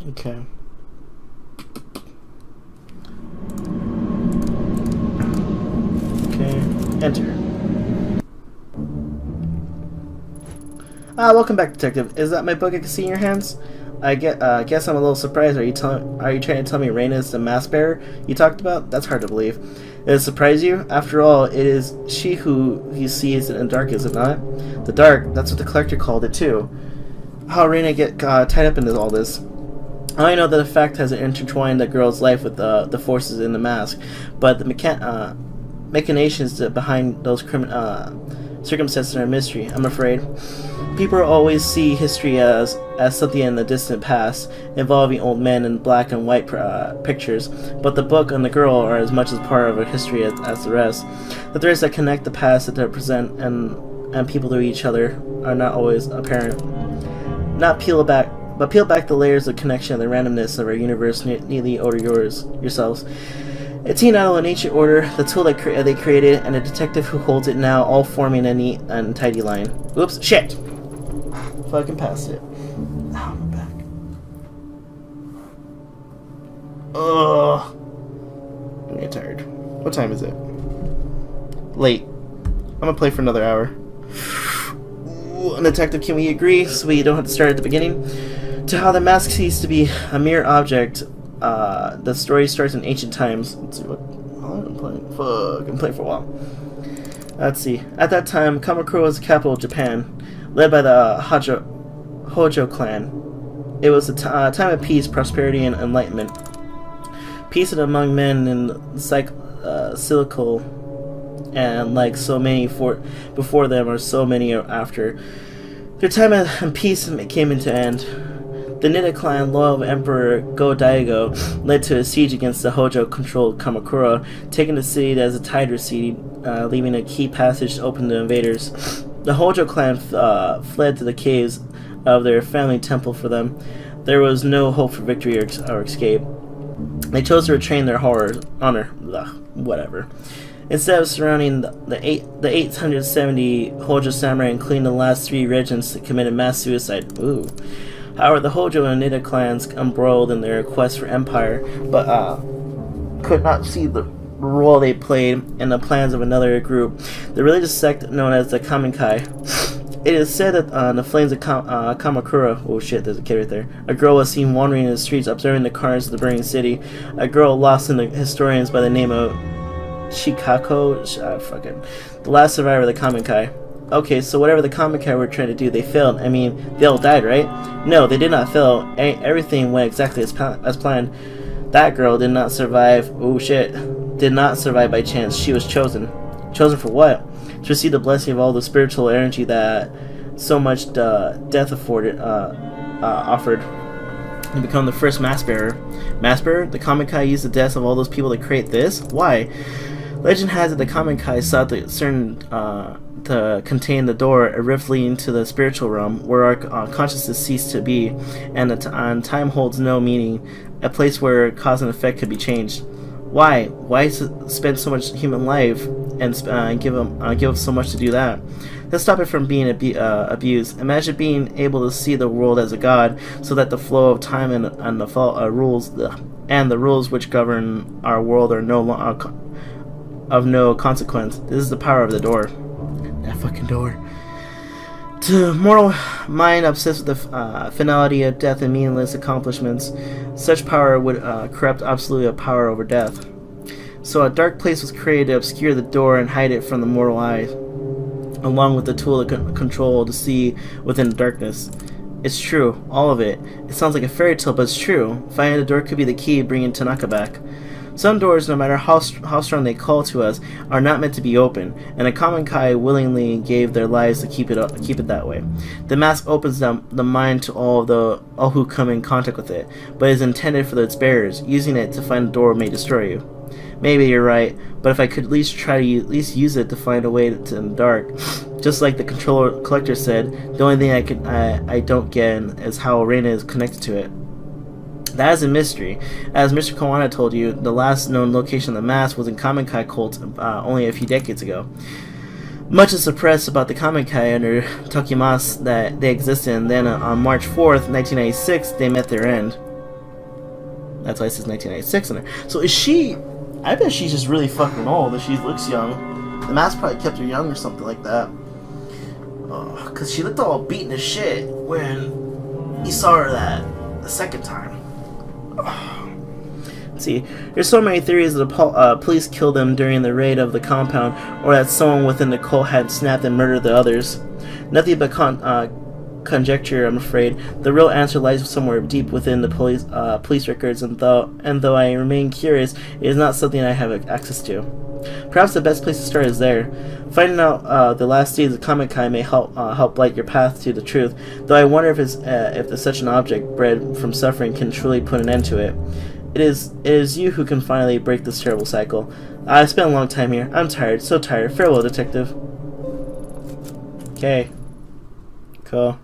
Okay. Okay. Enter. Welcome back, Detective. Is that my book I can see in your hands? Guess I'm a little surprised. Are you trying to tell me Raina is the mask bearer you talked about? That's hard to believe. Does it surprise you? After all, it is she who he sees in the dark, is it not? The dark. That's what the collector called it too. How Raina get tied up into all this? I know that the fact has intertwined the girl's life with the forces in the mask, but the machinations behind those circumstances are a mystery, I'm afraid. People always see history as something in the distant past, involving old men in black and white pictures, but the book and the girl are as much as part of our history as the rest. The threads that connect the past to the present and people to each other are not always apparent. Peel back the layers of connection and the randomness of our universe neatly over yourselves. A teen idol, an ancient order, the tool they created, and a detective who holds it now, all forming a neat and tidy line. Oops, shit! Fucking passed it. Ow, my back. Ugh. I'm getting tired. What time is it? Late. I'm gonna play for another hour. Ooh, detective, can we agree so we don't have to start at the beginning? To how the mask ceased to be a mere object. The story starts in ancient times. Let's see what. Oh, I'm playing. Fuck, I'm playing for a while. Let's see. At that time, Kamakura was the capital of Japan, led by the Hojo clan. It was a time of peace, prosperity, and enlightenment. Peace among men in cyclical, and like so many before them, or so many after. Their time of peace came into end. The Nida clan, loyal of Emperor Go-Daigo, led to a siege against the Hojo-controlled Kamakura, taking the city as the tide receded, leaving a key passage open to invaders. The Hojo clan fled to the caves of their family temple for them. There was no hope for victory or escape. They chose to retain their honor. Whatever. Instead of surrounding the 870 Hojo samurai and cleaning the last 3 regents that committed mass suicide. Ooh. However, the Hojo and Nida clans embroiled in their quest for empire, but could not see the role they played in the plans of another group, the religious sect known as the Kamikai. It is said that in the flames of Kamakura, oh shit, there's a kid right there, a girl was seen wandering in the streets observing the carnage of the burning city, a girl lost in the historians by the name of Shikako, the last survivor of the Kamikai. Okay, so whatever the Kamikai were trying to do, they failed. I mean, they all died, right? No, they did not fail. Everything went exactly as planned. That girl did not survive. Oh shit. Did not survive by chance. She was chosen. Chosen for what? To receive the blessing of all the spiritual energy that so much death offered. To become the first mask bearer. Mask bearer? The Kamikai used the deaths of all those people to create this? Why? Legend has it the Kamikai sought to contain the door, a rift leading to the spiritual realm, where our consciousness ceased to be, and time holds no meaning, a place where cause and effect could be changed. Why? Why spend so much human life and give up so much to do that? Let's stop it from being abused. Imagine being able to see the world as a god, so that the flow of time and the rules which govern our world are of no consequence. This is the power of the door. That fucking door. To mortal mind obsessed with the finality of death and meaningless accomplishments, such power would corrupt absolute power over death. So a dark place was created to obscure the door and hide it from the mortal eye, along with the tool to control to see within the darkness. It's true, all of it. It sounds like a fairy tale, but it's true. Finding the door could be the key bringing Tanaka back. Some doors, no matter how strong they call to us, are not meant to be open, and the Kamikai willingly gave their lives to keep it that way. The mask opens the mind to all who come in contact with it, but is intended for its bearers. Using it to find the door may destroy you. Maybe you're right, but if I could at least try to use it to find a way in the dark, just like the collector said, the only thing I don't get is how Reina is connected to it. That is a mystery. As Mr. Kawana told you, the last known location of the mask was in Kamikai cult only a few decades ago. Much is suppressed about the Kamikai under Tokimas that they existed, and then on March 4th, 1996, they met their end. That's why it says 1996 on her. So is she... I bet she's just really fucking old if she looks young. The mask probably kept her young or something like that. Because she looked all beaten as shit when you saw her the second time. See, there's so many theories that the police killed them during the raid of the compound, or that someone within the cult had snapped and murdered the others. Nothing but conjecture, I'm afraid. The real answer lies somewhere deep within the police records, and though I remain curious, it is not something I have access to. Perhaps the best place to start is there. Finding out the last deeds of Kamikai may help light your path to the truth, though I wonder if such an object, bred from suffering, can truly put an end to it. It is you who can finally break this terrible cycle. I've spent a long time here. I'm tired, so tired. Farewell, detective. Okay. Cool.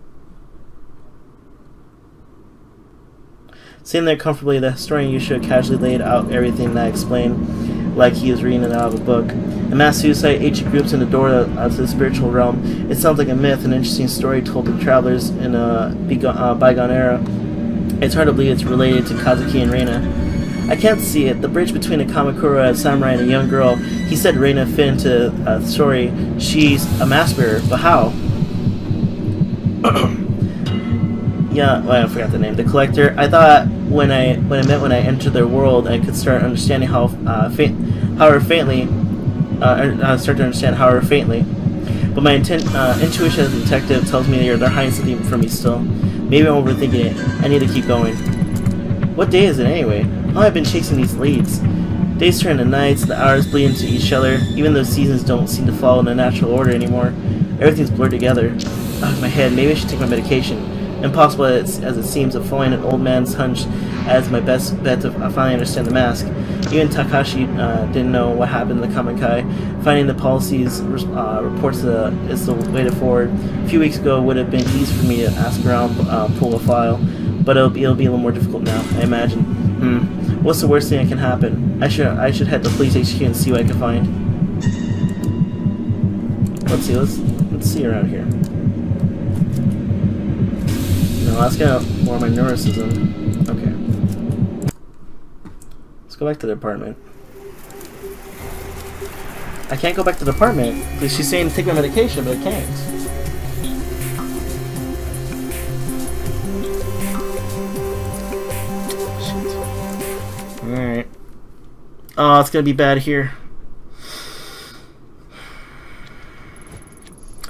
Sitting there comfortably, the historian Yusha casually laid out everything that I explained, like he was reading it out of a book. A mass suicide, ancient groups in the door of the spiritual realm. It sounds like a myth, an interesting story told to travelers in a bygone era. It's hard to believe it's related to Kazuki and Reina. I can't see it. The bridge between a Kamakura, a samurai, and a young girl. He said Reina fit into the story. She's a mask bearer, but how? Yeah, well, I forgot the name. The collector. I thought when I entered their world, I could start understanding start to understand how faintly. But my intuition as a detective tells me they're hiding something from me still. Maybe I'm overthinking it. I need to keep going. What day is it anyway? Oh, I've been chasing these leads. Days turn to nights, the hours bleed into each other, even though seasons don't seem to follow in a natural order anymore. Everything's blurred together. Ugh, my head, maybe I should take my medication. Impossible as it seems of following an old man's hunch as my best bet to finally understand the mask. Even Takashi didn't know what happened to the Kamikai. Finding the policy's reports is the way forward. A few weeks ago it would have been easy for me to ask around, pull a file, but it'll be a little more difficult now, I imagine. What's the worst thing that can happen? I should head to police HQ and see what I can find. Let's see around here. No, that's gonna more my neuroticism. Okay. Let's go back to the apartment. I can't go back to the apartment because she's saying to take my medication, but I can't. Shit. Alright. Oh, it's gonna be bad here.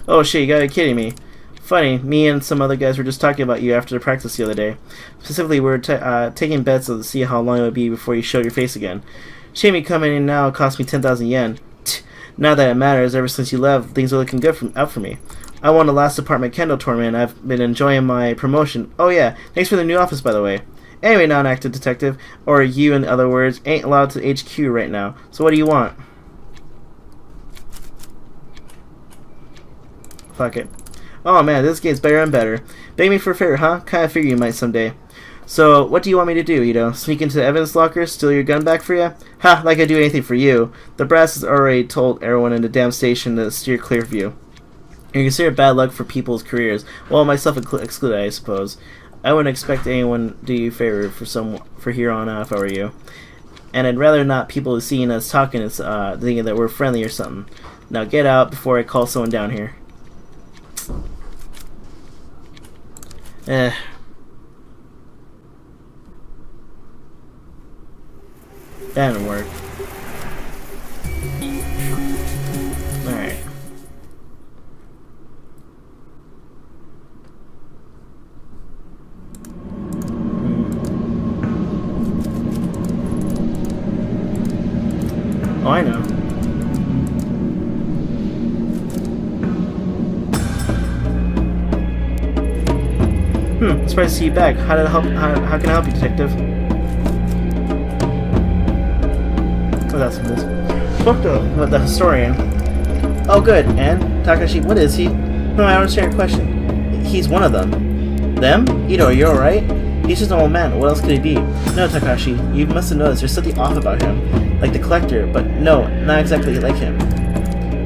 Oh shit, you gotta be kidding me. Funny, me and some other guys were just talking about you after the practice the other day. Specifically, we were taking bets to see how long it would be before you showed your face again. Shame you coming in now cost me 10,000 yen. Not that it matters, ever since you left, things are looking good out for me. I won the last department kendo tournament, I've been enjoying my promotion. Oh yeah, thanks for the new office by the way. Anyway, non-active detective, or you in other words, ain't allowed to HQ right now. So what do you want? Fuck it. Oh man, this game's better and better. Beg me for a favor, huh? Kinda figure you might someday. So, what do you want me to do, Ito? Sneak into the evidence locker, steal your gun back for you? Ha, like I'd do anything for you. The brass has already told everyone in the damn station to steer clear of you. You consider bad luck for people's careers. Well, myself excluded, I suppose. I wouldn't expect anyone to do you a favor for here on out if I were you. And I'd rather not people seeing us talking as thinking that we're friendly or something. Now get out before I call someone down here. That didn't work. Alright. Oh, I know. Surprised to see you back. How can I help you, detective? Oh, that's this. Spoke to the historian. Oh, good. And Takashi, what is he? No, I don't understand your question. He's one of them. Them? Ito, are you alright? He's just an old man. What else could he be? No, Takashi, you must have noticed there's something off about him. Like the collector, but no, not exactly like him.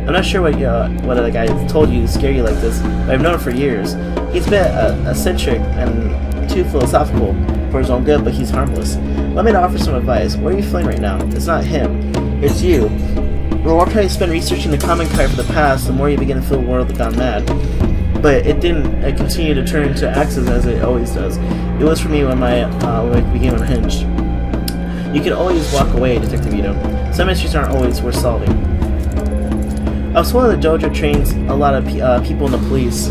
I'm not sure what the guy told you to scare you like this, but I've known him for years. He's a bit eccentric and too philosophical for his own good, but he's harmless. Let me offer some advice. What are you feeling right now? It's not him. It's you. The more time you spend researching the common kind for the past, the more you begin to feel the world has gone mad. But it didn't continue to turn into axes as it always does. It was for me when when I became unhinged. You can always walk away, Detective Ito. Some mysteries aren't always worth solving. I was told that the dojo trains a lot of people in the police.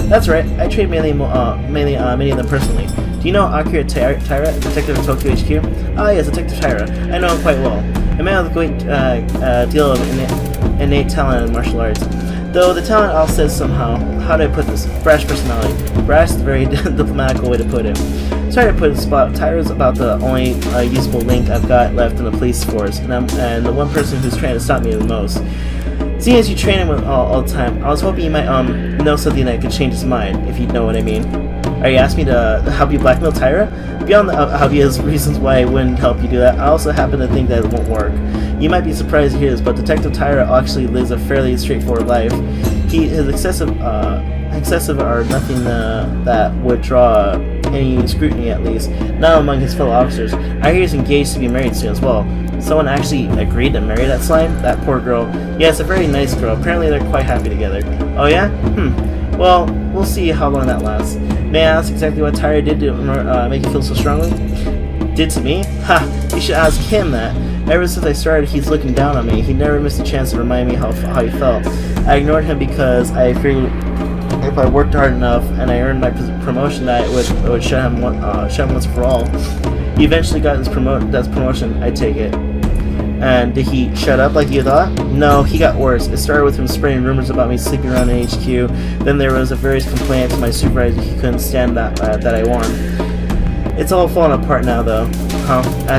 That's right, I train many of them personally. Do you know Akira Taira, detective of Tokyo HQ? Ah yes, Detective Taira. I know him quite well. A man with a great deal of innate talent in martial arts. Though the talent all says somehow, how do I put this? Brash personality. Brash is a very diplomatic way to put it. Sorry to put it spot. Tyra's about the only usable link I've got left in the police force, and the one person who's trying to stop me the most. Seeing as you train him all the time, I was hoping you might know something that could change his mind, if you know what I mean. Are you asking me to help you blackmail Tyra? Beyond the obvious reasons why I wouldn't help you do that, I also happen to think that it won't work. You might be surprised to hear this, but Detective Tyra actually lives a fairly straightforward life. His excessive are nothing that would draw any scrutiny, at least, not among his fellow officers. I hear he's engaged to be married soon as well. Someone actually agreed to marry that slime? That poor girl. Yeah, it's a very nice girl. Apparently they're quite happy together. Oh yeah? Well, we'll see how long that lasts. May I ask exactly what Tyra did to make you feel so strongly? Did to me? Ha! You should ask him that. Ever since I started, he's looking down on me. He never missed a chance to remind me how he felt. I ignored him because I figured if I worked hard enough and I earned my promotion, that it would shut him once for all. He eventually got his promotion, I take it. And did he shut up like you thought? No, he got worse. It started with him spreading rumors about me sleeping around in HQ. Then there was a various complaint to my supervisor he couldn't stand that I won. It's all falling apart now, though.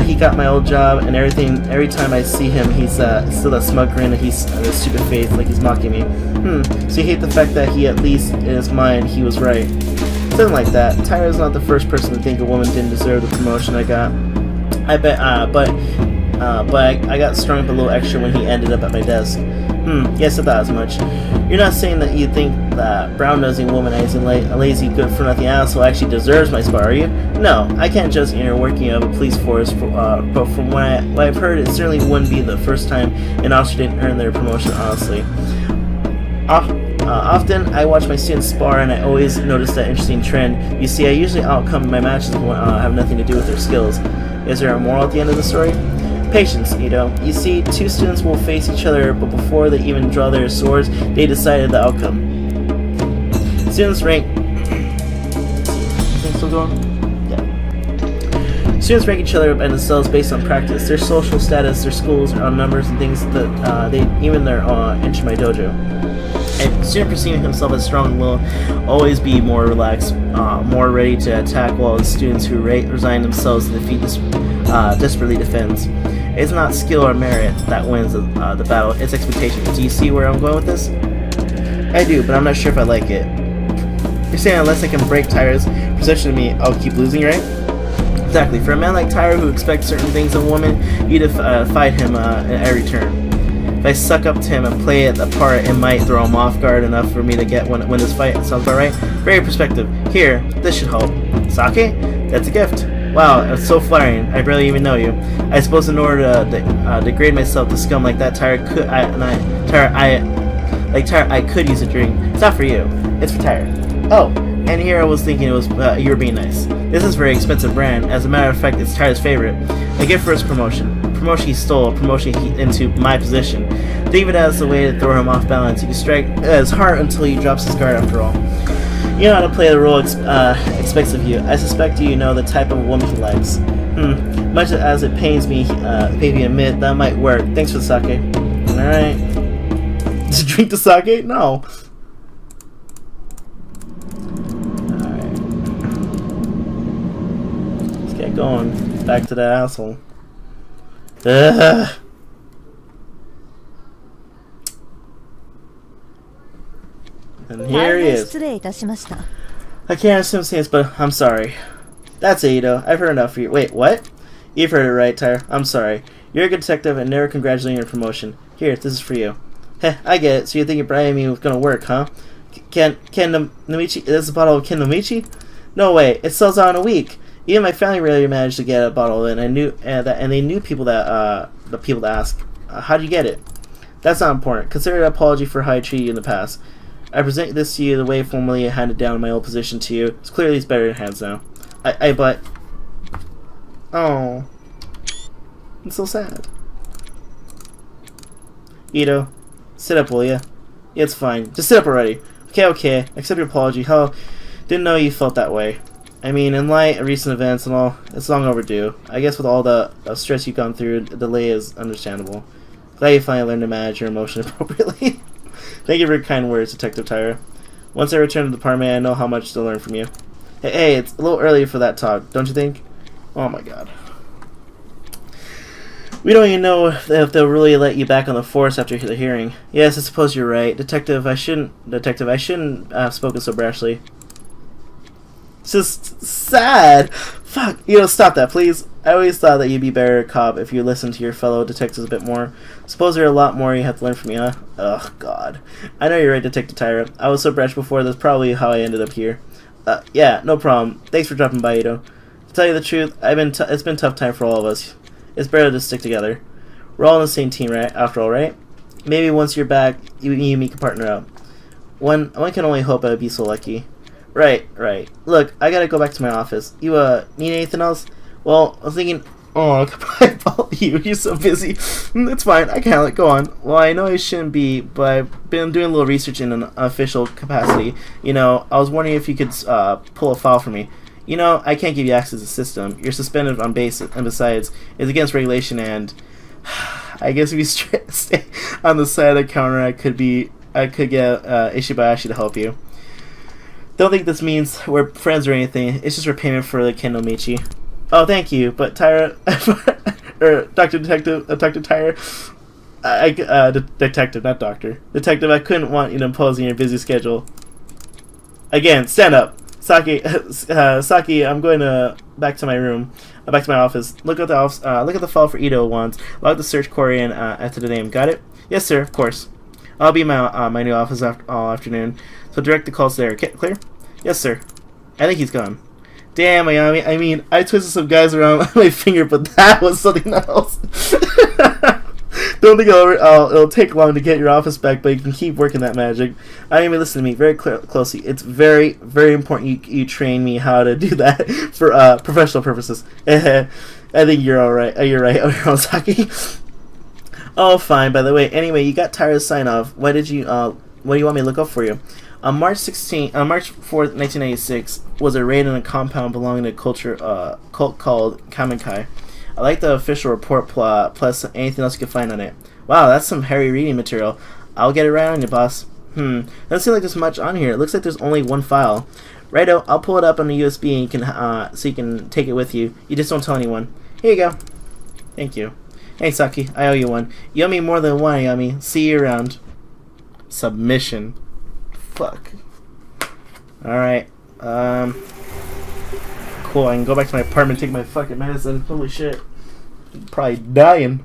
He got my old job and everything. Every time I see him, he's still that smug grin and he's a stupid face, like he's mocking me. So you hate the fact that he, at least in his mind, he was right. Something like that. Tyra's not the first person to think a woman didn't deserve the promotion I got. I bet, but I got strung up a little extra when he ended up at my desk. Yes, I thought as much. You're not saying that you think that brown-nosing, womanizing, lazy, good-for-nothing asshole actually deserves my spot, are you? No, I can't judge the inner working of a police force, but from what I've heard, it certainly wouldn't be the first time an officer didn't earn their promotion, honestly. Often, I watch my students spar, and I always notice that interesting trend. You see, I usually outcome my matches when have nothing to do with their skills. Is there a moral at the end of the story? Patience, Ito. You see, two students will face each other, but before they even draw their swords, they decided the outcome. Students rank... still going? Yeah. Students rank each other in themselves based on practice, their social status, their schools, numbers, and things that even their enter my dojo. A student perceiving himself as strong will always be more relaxed, more ready to attack, while the students who resign themselves to defeat desperately defends. It's not skill or merit that wins the battle, it's expectation. Do you see where I'm going with this? I do, but I'm not sure if I like it. You're saying unless I can break Tyra's perception of me, I'll keep losing, right? Exactly. For a man like Tyra who expects certain things of a woman, you fight him at every turn. If I suck up to him and play it apart, it might throw him off guard enough for me to win this fight. Sounds about right? Very perspective. Here, this should help. Sake? That's a gift. Wow, it's so flattering. I barely even know you. I suppose in order to degrade myself to scum like that, Tyra, I could use a drink. It's not for you. It's for Tyra. Oh, and here I was thinking it was you were being nice. This is a very expensive brand. As a matter of fact, it's Tyra's favorite. A gift for his promotion. Promotion he stole. Promotion into my position. Think of it as a way to throw him off balance. You can strike his heart until he drops his guard. After all. You know how to play the role expects of you. I suspect you know the type of woman he likes. Much as it pains me to admit, that might work. Thanks for the sake. Alright. Did you drink the sake? No. Alright. Let's get going. Back to that asshole. Ugh. And here he is. I can't assume things, but I'm sorry. That's it, Ito. I've heard enough of you. Wait, what? You've heard it right, Tyra. I'm sorry. You're a good detective and never congratulating your promotion. Here, this is for you. Heh, I get it. So you think your bribing me was gonna work, huh? Ken Nomichi? This is a bottle of Ken Nomichi? No way, it sells out in a week. Even my family rarely managed to get a bottle of it, and I knew and they knew people that the people to ask. How did you get it? That's not important. Consider an apology for how I treated you in the past. I present this to you the way formally I handed down my old position to you. It's clearly better in hands now. But... Oh. I'm so sad. Ito, sit up, will ya? Yeah, it's fine. Just sit up already. Okay. Accept your apology. Hell, didn't know you felt that way. I mean, in light of recent events and all, it's long overdue. I guess with all the stress you've gone through, the delay is understandable. Glad you finally learned to manage your emotions appropriately. Thank you for your kind words, Detective Tyra. Once I return to the department, I know how much to learn from you. Hey, it's a little early for that talk, don't you think? Oh my god. We don't even know if they'll really let you back on the force after the hearing. Yes, I suppose you're right. Detective, I shouldn't have spoken so brashly. It's just sad. Fuck. Stop that, please. I always thought that you'd be better at cop if you listened to your fellow detectives a bit more. Suppose there are a lot more you have to learn from me, huh? Ugh, God. I know you're right, Detective Tyra. I was so brash before, that's probably how I ended up here. Yeah, no problem. Thanks for dropping by, Ito. To tell you the truth, it's been a tough time for all of us. It's better to stick together. We're all on the same team, right? After all, right? Maybe once you're back, you and me can partner up. One can only hope I would be so lucky. Right. Look, I gotta go back to my office. You, need anything else? Well, I was thinking... Oh, I could probably follow you. You're so busy. It's fine. I can't. Go on. Well, I know I shouldn't be, but I've been doing a little research in an official capacity. I was wondering if you could pull a file for me. I can't give you access to the system. You're suspended on base, and besides, it's against regulation, and... I guess if you stay on the side of the counter, I could get Ishibayashi to help you. Don't think this means we're friends or anything. It's just repayment for the Kendo Michi. Oh, thank you, but Tyra, or Dr. Tyra, Detective, not Doctor. Detective, I couldn't want you to impose on your busy schedule. Again, stand up. Saki, I'm going back to my room, back to my office. Look at the file for Ito once. Log the search query and enter the name. Got it? Yes, sir. Of course. I'll be in my new office all afternoon, so direct the calls there. Clear? Yes, sir. I think he's gone. Damn, Ayami. I mean, I twisted some guys around my finger, but that was something else. Don't think it'll take long to get your office back, but you can keep working that magic. Ayami, listen to me very closely. It's very, very important you train me how to do that for professional purposes. I think you're all right. You're right, Saki. Oh, fine. By the way, anyway, you got Tyra's sign off. What do you want me to look up for you? On March 4th, 1996, was a raid on a compound belonging to a cult called Kamenkai. I like the official report plot, plus anything else you can find on it. Wow, that's some hairy reading material. I'll get it right on you, boss. Doesn't seem like there's much on here. It looks like there's only one file. Righto, I'll pull it up on the USB and you can, so you can take it with you. You just don't tell anyone. Here you go. Thank you. Hey, Saki, I owe you one. You owe me more than one, Ayami. See you around. Submission. Fuck. Alright. Cool, I can go back to my apartment and take my fucking medicine. Holy shit. I'm probably dying.